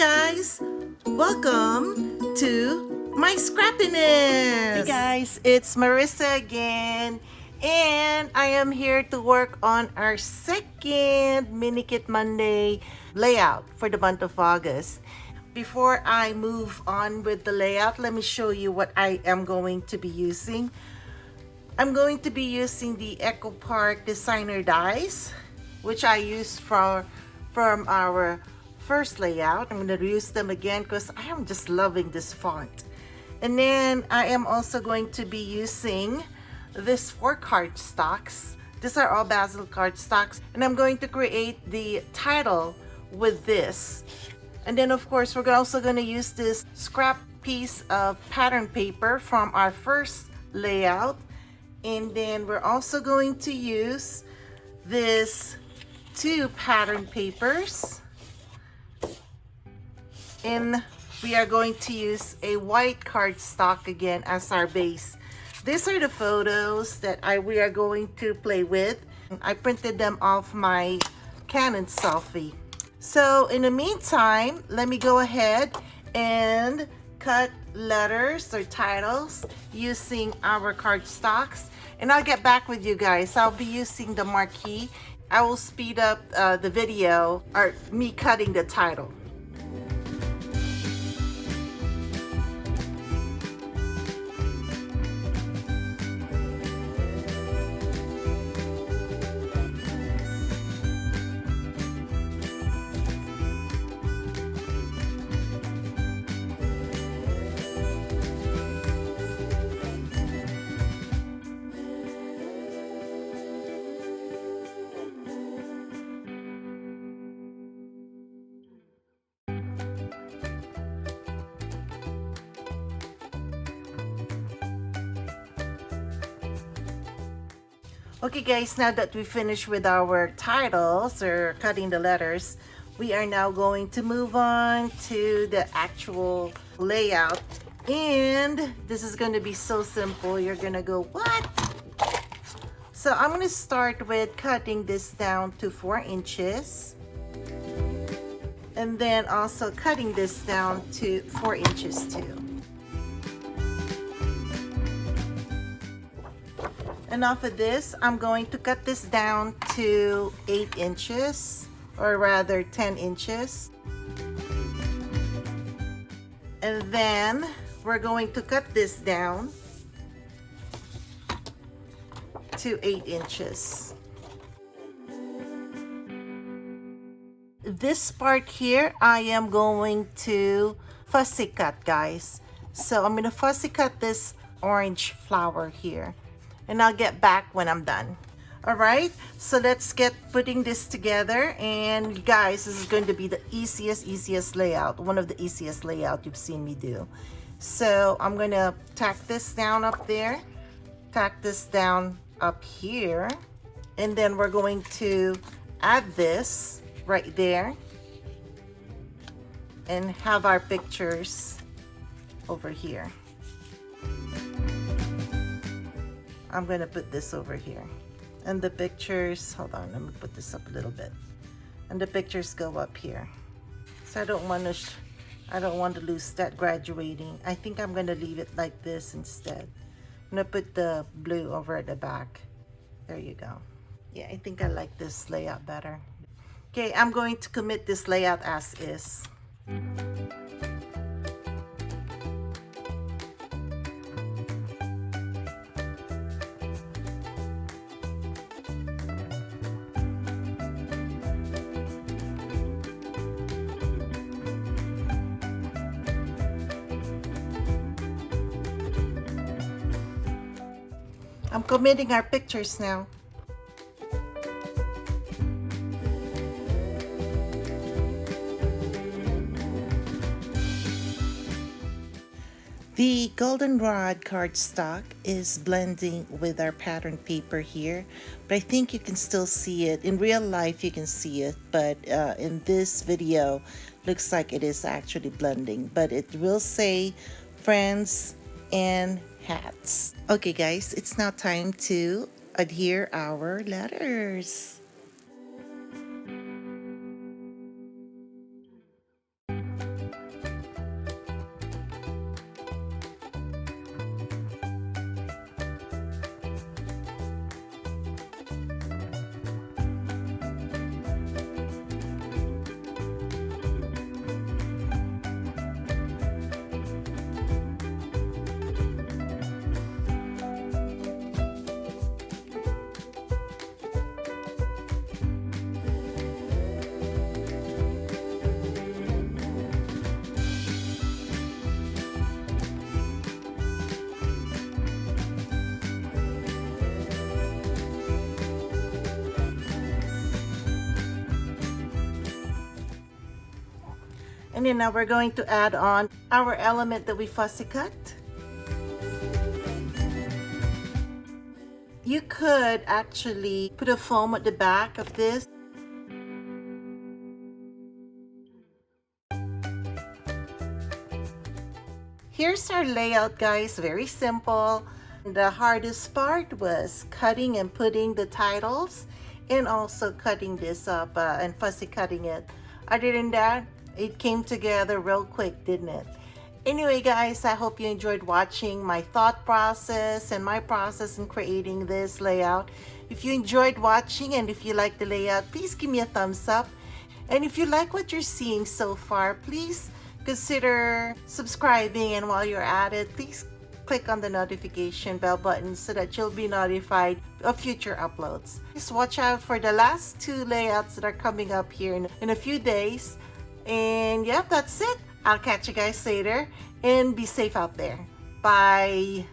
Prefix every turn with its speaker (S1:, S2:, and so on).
S1: guys, welcome to my scrappiness. Hey guys, it's Marissa again, and I am here to work on our second Mini Kit Monday layout for the month of August. Before I move on with the layout, let me show you what I am going to be using. I'm going to be using the Echo Park designer dies, which I used from our first layout. I'm going to use them again because I am just loving this font. And then I am also going to be using this 4 cardstocks. These are all Basil cardstocks, and I'm going to create the title with this. And then of course we're also going to use this scrap piece of pattern paper from our first layout. And then we're also going to use this 2 pattern papers, and we are going to use a white cardstock again as our base. These are the photos that we are going to play with. I printed them off my Canon selfie. So in the meantime, let me go ahead and cut letters or titles using our cardstocks, and I'll get back with you guys. I'll be using the marquee. I will speed up the video, or me cutting the title. Okay guys, now that we finished with our titles or cutting the letters, we are now going to move on to the actual layout. And this is going to be so simple. You're going to go, what? So I'm going to start with cutting this down to 4 inches. And then also cutting this down to 4 inches too. And off of this, I'm going to cut this down to 8 inches, or rather 10 inches. And then we're going to cut this down to 8 inches. This part here, I am going to fussy cut, guys. So I'm going to fussy cut this orange flower here, and I'll get back when I'm done. All right, so let's get putting this together. And guys, this is going to be the easiest layout, one of the easiest layout you've seen me do. So I'm going to tack this down up there, tack this down up here, and then we're going to add this right there and have our pictures over here. I'm going to put this over here, and the pictures, hold on, let me put this up a little bit, and the pictures go up here. So I don't want to lose that graduating. I think I'm going to leave it like this instead. I'm going to put the blue over at the back. There you go. Yeah, I think I like this layout better. Okay, I'm going to commit this layout as is. I'm committing our pictures now. The goldenrod cardstock is blending with our pattern paper here, but I think you can still see it. In real life you can see it, but in this video looks like it is actually blending, but it will say friends and hats. Okay guys, it's now time to adhere our letters. And then now we're going to add on our element that we fussy cut. You could actually put a foam at the back of this. Here's our layout, guys. Very simple. The hardest part was cutting and putting the titles and also cutting this up and fussy cutting it. Other than that, it came together real quick, didn't it? Anyway, guys, I hope you enjoyed watching my thought process and my process in creating this layout. If you enjoyed watching and if you like the layout, please give me a thumbs up. And if you like what you're seeing so far, please consider subscribing. And while you're at it, please click on the notification bell button so that you'll be notified of future uploads. Just watch out for the last 2 layouts that are coming up here in a few days. And yep, that's it. I'll catch you guys later and be safe out there. Bye.